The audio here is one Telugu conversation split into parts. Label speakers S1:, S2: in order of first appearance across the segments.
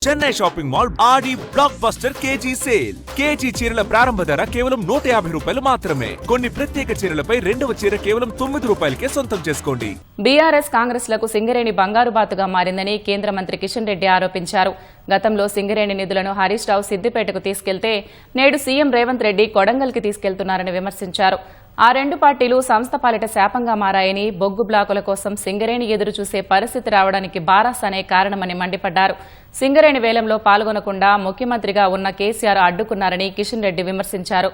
S1: Chennai shopping mall Aadi blockbuster KG sale. KG చీరల ప్రారంభ ధర కేవలం 150 రూపాయలు మాత్రమే. కొన్ని ప్రత్యేక చీరలపై రెండవ చీర కేవలం 9 రూపాయలకే సొంతం చేసుకోండి.
S2: బీఆర్ఎస్ కాంగ్రెస్ లకు సింగరేణి బంగారు బాతుగా మారిందని కేంద్ర మంత్రి కిషన్ రెడ్డి ఆరోపించారు. గతంలో సింగరేణి నిధులను హరీష్ రావు సిద్దిపేటకు తీసుకెళ్తే నేడు సీఎం రేవంత్ రెడ్డి కొడంగల్కి తీసుకెళ్తున్నారని విమర్శించారు. ఆ రెండు పార్టీలు సంస్థ పాలిట శాపంగా మారాయని, బొగ్గు బ్లాకుల కోసం సింగరేణి ఎదురు చూసే పరిస్థితి రావడానికి బారాస్ అనే కారణమని మండిపడ్డారు. సింగరేణి వేలంలో పాల్గొనకుండా ముఖ్యమంత్రిగా ఉన్న కేసీఆర్ అడ్డుకున్నారని కిషన్ రెడ్డి విమర్శించారు.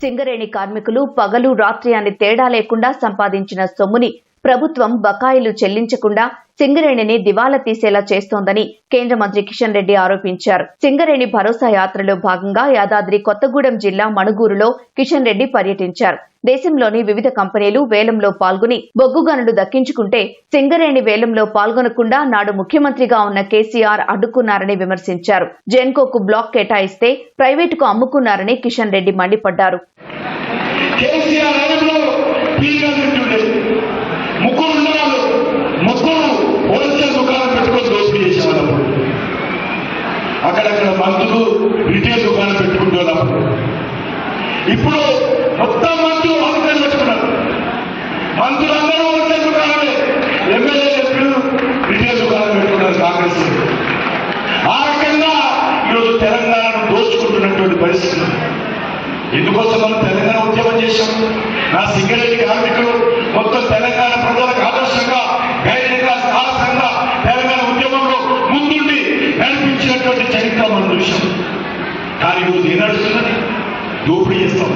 S3: సింగరేణి కార్మికులు పగలు రాత్రి అని తేడా లేకుండా సంపాదించిన సొమ్ముని ప్రభుత్వం బకాయిలు చెల్లించకుండా సింగరేణిని దివాలా తీసేలా చేస్తోందని కేంద్ర మంత్రి కిషన్ రెడ్డి ఆరోపించారు. సింగరేణి భరోసా యాత్రలో భాగంగా యాదాద్రి కొత్తగూడెం జిల్లా మణుగూరులో కిషన్ రెడ్డి పర్యటించారు. దేశంలోని వివిధ కంపెనీలు వేలంలో పాల్గొని బొగ్గు గనులు దక్కించుకుంటే సింగరేణి వేలంలో పాల్గొనకుండా నాడు ముఖ్యమంత్రిగా ఉన్న కేసీఆర్ అడ్డుకున్నారని విమర్శించారు. జెన్కోకు బ్లాక్ కేటాయిస్తే ప్రైవేటుకు అమ్ముకున్నారని కిషన్ రెడ్డి మండిపడ్డారు.
S4: అక్కడక్కడ మందులు రిటైల్ దుకాణం పెట్టుకుంటున్నాం. ఇప్పుడు మొత్తం మందులు హోల్సేల్ పెట్టుకున్నారు. మందులందరూ హోల్సేల్ దుకాణమే. ఎమ్మెల్యే రిటైల్ దుకాణం పెట్టుకున్నారు కాంగ్రెస్. ఆ రకంగా ఈరోజు తెలంగాణను దోచుకుంటున్నటువంటి పరిస్థితి. ఎందుకోసం మనం తెలంగాణ ఉద్యమం చేశాం. నా సింగరేణి కార్మికులు మొత్తం తెలంగాణ ప్రజలకు ఆదర్శంగా, ధైర్యంగా, సాహసంగా తెలంగాణ ఉద్యమంలో ముందుండి నడిపించినటువంటి చరిత్ర మనం చూసాం. కానీ ఈరోజు ఏం నడుస్తున్నది? దోపిడీ చేస్తాం.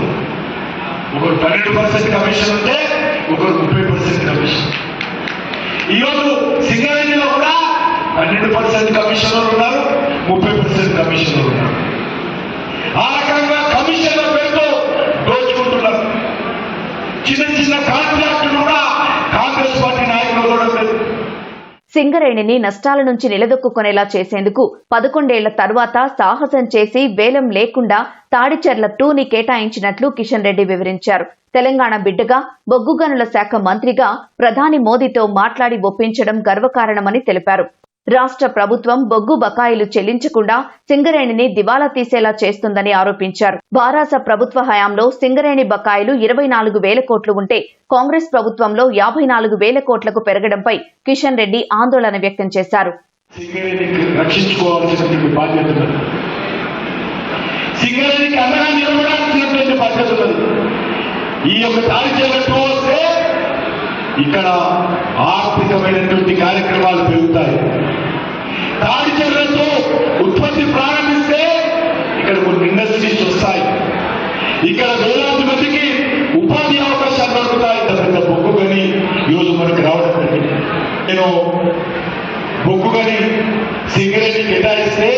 S4: ఒకరు 12% కమిషన్ ఉంటే ఒకరు 30% కమిషన్. ఈరోజు సింగరేణిలో కూడా 12% కమిషన్లు ఉన్నారు, 30% కమిషన్లు ఉన్నారు. ఆ రకంగా కమిషన్ల పేరుతో దోచుకుంటున్నారు. చిన్న చిన్న కాంట్రాక్టులు కూడా కాంగ్రెస్ పార్టీ నాయకులు కూడా లేదు.
S3: సింగరేణిని నష్టాల నుంచి నిలదొక్కునేలా చేసేందుకు 11 ఏళ్ల తర్వాత సాహసం చేసి వేలం లేకుండా తాడిచెర్ల 2ని కేటాయించినట్లు కిషన్ రెడ్డి వివరించారు. తెలంగాణ బిడ్డగా, బొగ్గు గనుల శాఖ మంత్రిగా ప్రధాని మోదీతో మాట్లాడి ఒప్పించడం గర్వకారణమని తెలిపారు. రాష్ట్ర ప్రభుత్వం బొగ్గు బకాయిలు చెల్లించకుండా సింగరేణిని దివాలా తీసేలా చేస్తుందని ఆరోపించారు. బారాస ప్రభుత్వ హయాంలో సింగరేణి బకాయిలు 24,000 కోట్లు ఉంటే కాంగ్రెస్ ప్రభుత్వంలో 54,000 కోట్లకు పెరగడంపై కిషన్ రెడ్డి ఆందోళన వ్యక్తం చేశారు.
S4: ఇక్కడ ఆర్థికమైనటువంటి కార్యక్రమాలు పెరుగుతాయి. తాడిచెర్లతో ఉత్పత్తి ప్రారంభిస్తే ఇక్కడ కొన్ని ఇండస్ట్రీస్ వస్తాయి. ఇక్కడ వేలాది మందికి ఉపాధి అవకాశాలు దొరుకుతాయి. పెద్ద బొగ్గు గని ఈరోజు మనకు రావడం జరిగింది. నేను బొగ్గు గని సింగరేణి కేటాయిస్తే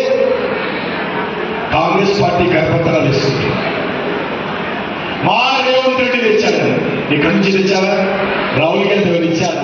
S4: కాంగ్రెస్ పార్టీ గర్భపత్రాలు ఇస్తుంది. మా రేవంత్ రెడ్డి తెచ్చాడు. ఇక్కడి నుంచి తెచ్చారా? రాహుల్ గాంధీ ఇచ్చారా?